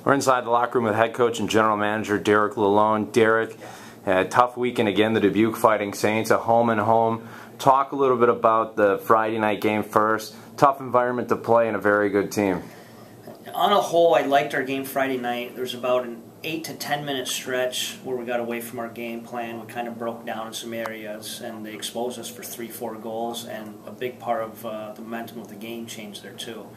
We're inside the locker room with head coach and general manager Derek Lalonde. Derek, a tough weekend again, the Dubuque Fighting Saints, a home and home. Talk a little bit about the Friday night game first. Tough environment to play and a very good team. On a whole, I liked our game Friday night. There was about an 8 to 10 minute stretch where we got away from our game plan. We kind of broke down in some areas, and they exposed us for 3-4 goals, and a big part of the momentum of the game changed there too.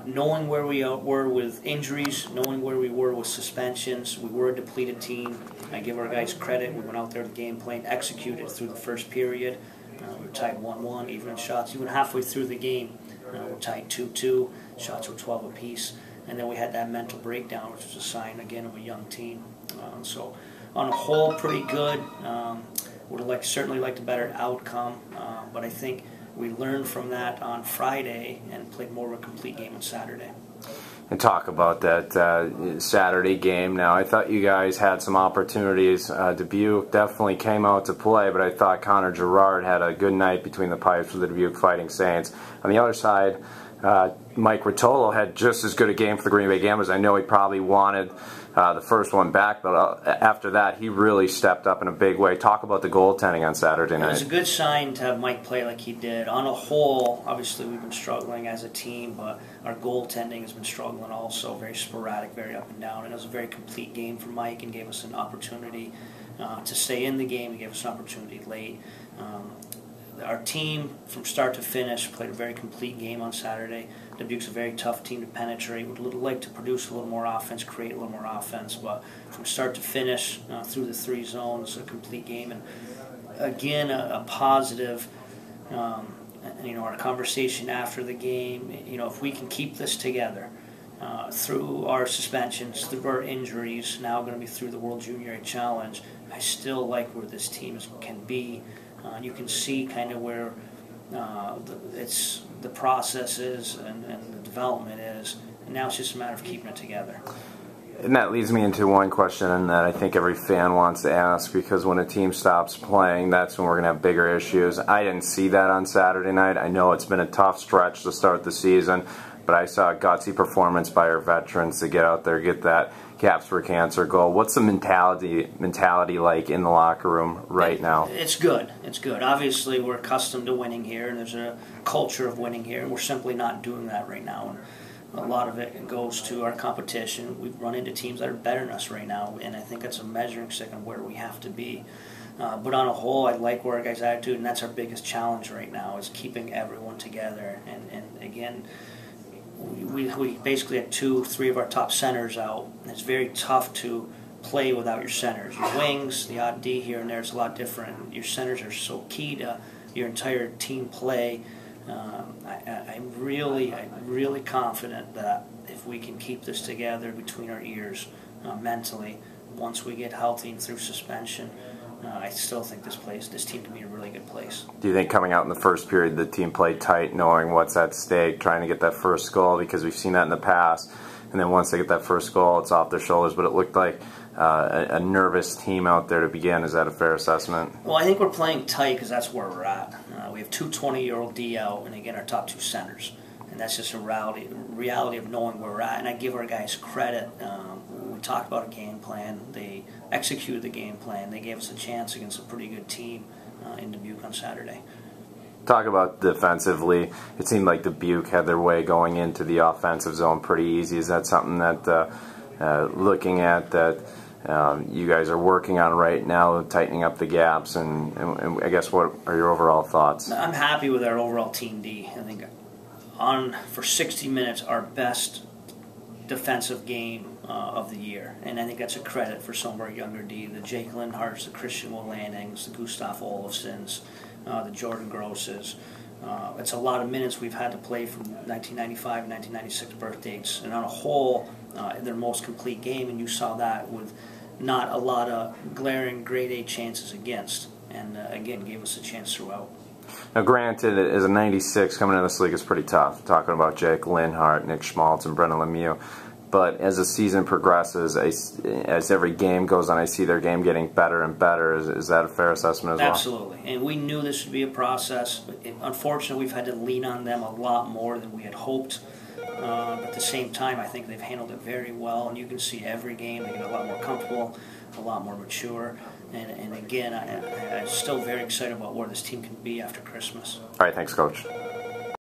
Knowing where we were with injuries, knowing where we were with suspensions, we were a depleted team. I give our guys credit. We went out there, the game plan, executed through the first period. We were tied 1-1, even in shots. Even halfway through the game, we were tied 2-2. Shots were 12 apiece. And then we had that mental breakdown, which was a sign, again, of a young team. So on a whole, pretty good. Would have certainly liked a better outcome, but I think we learned from that on Friday and played more of a complete game on Saturday. And talk about that Saturday game now. I thought you guys had some opportunities. Dubuque definitely came out to play, but I thought Connor Gerard had a good night between the pipes with the Dubuque Fighting Saints. On the other side, Mike Rotolo had just as good a game for the Green Bay Gamblers. I know he probably wanted the first one back, but after that he really stepped up in a big way. Talk about the goaltending on Saturday night. It was a good sign to have Mike play like he did. On a whole, obviously we've been struggling as a team, but our goaltending has been struggling also. Very sporadic, very up and down, and it was a very complete game for Mike and gave us an opportunity to stay in the game. He gave us an opportunity late. Our team, from start to finish, played a very complete game on Saturday. Dubuque's a very tough team to penetrate. Would like to produce a little more offense, create a little more offense, but from start to finish, through the 3 zones, a complete game. And again, a positive. Our conversation after the game. If we can keep this together through our suspensions, through our injuries, now going to be through the World Junior A Challenge, I still like where this team can be. You can see kind of where the process is and the development is, and now it's just a matter of keeping it together. And that leads me into one question that I think every fan wants to ask, because when a team stops playing, that's when we're going to have bigger issues. I didn't see that on Saturday night. I know it's been a tough stretch to start the season, but I saw a gutsy performance by our veterans to get out there, get that Caps for Cancer goal. What's the mentality like in the locker room right now? It's good. It's good. Obviously, we're accustomed to winning here, and there's a culture of winning here, and we're simply not doing that right now. And a lot of it goes to our competition. We've run into teams that are better than us right now, and I think that's a measuring stick on where we have to be. But on a whole, I like where our guys' attitude, and that's our biggest challenge right now, is keeping everyone together. And again, we basically had 2-3 of our top centers out. It's very tough to play without your centers. Your wings, the odd D here and there is a lot different. Your centers are so key to your entire team play. I'm really confident that if we can keep this together between our ears mentally, once we get healthy and through suspension, I still think this team can be a really good place. Do you think coming out in the first period the team played tight, knowing what's at stake, trying to get that first goal, because we've seen that in the past, and then once they get that first goal it's off their shoulders, but it looked like a nervous team out there to begin. Is that a fair assessment? Well, I think we're playing tight because that's where we're at. We have 2 20-year-old D out, and again our top 2 centers, and that's just a reality of knowing where we're at, and I give our guys credit. We talked about a game plan. They executed the game plan. They gave us a chance against a pretty good team in Dubuque on Saturday. Talk about defensively. It seemed like Dubuque had their way going into the offensive zone pretty easy. Is that something that, looking at, that you guys are working on right now, tightening up the gaps, and I guess what are your overall thoughts? I'm happy with our overall team D. I think for 60 minutes our best defensive game of the year, and I think that's a credit for some of our younger D, the Jake Lindharts, the Christian Wollandings, the Gustav Olofssons, the Jordan Grosses. It's a lot of minutes we've had to play from 1995 and 1996 birth dates, and on a whole, their most complete game, and you saw that with not a lot of glaring grade A chances against, and again gave us a chance throughout. Now granted, as a 96 coming into this league is pretty tough, talking about Jake Lindhart, Nick Schmaltz, and Brendan Lemieux. But as the season progresses, as every game goes on, I see their game getting better and better. Is that a fair assessment as well? Absolutely. And we knew this would be a process. But unfortunately, we've had to lean on them a lot more than we had hoped. But at the same time, I think they've handled it very well, and you can see every game they get a lot more comfortable, a lot more mature. And again, I'm still very excited about where this team can be after Christmas. All right, thanks, Coach.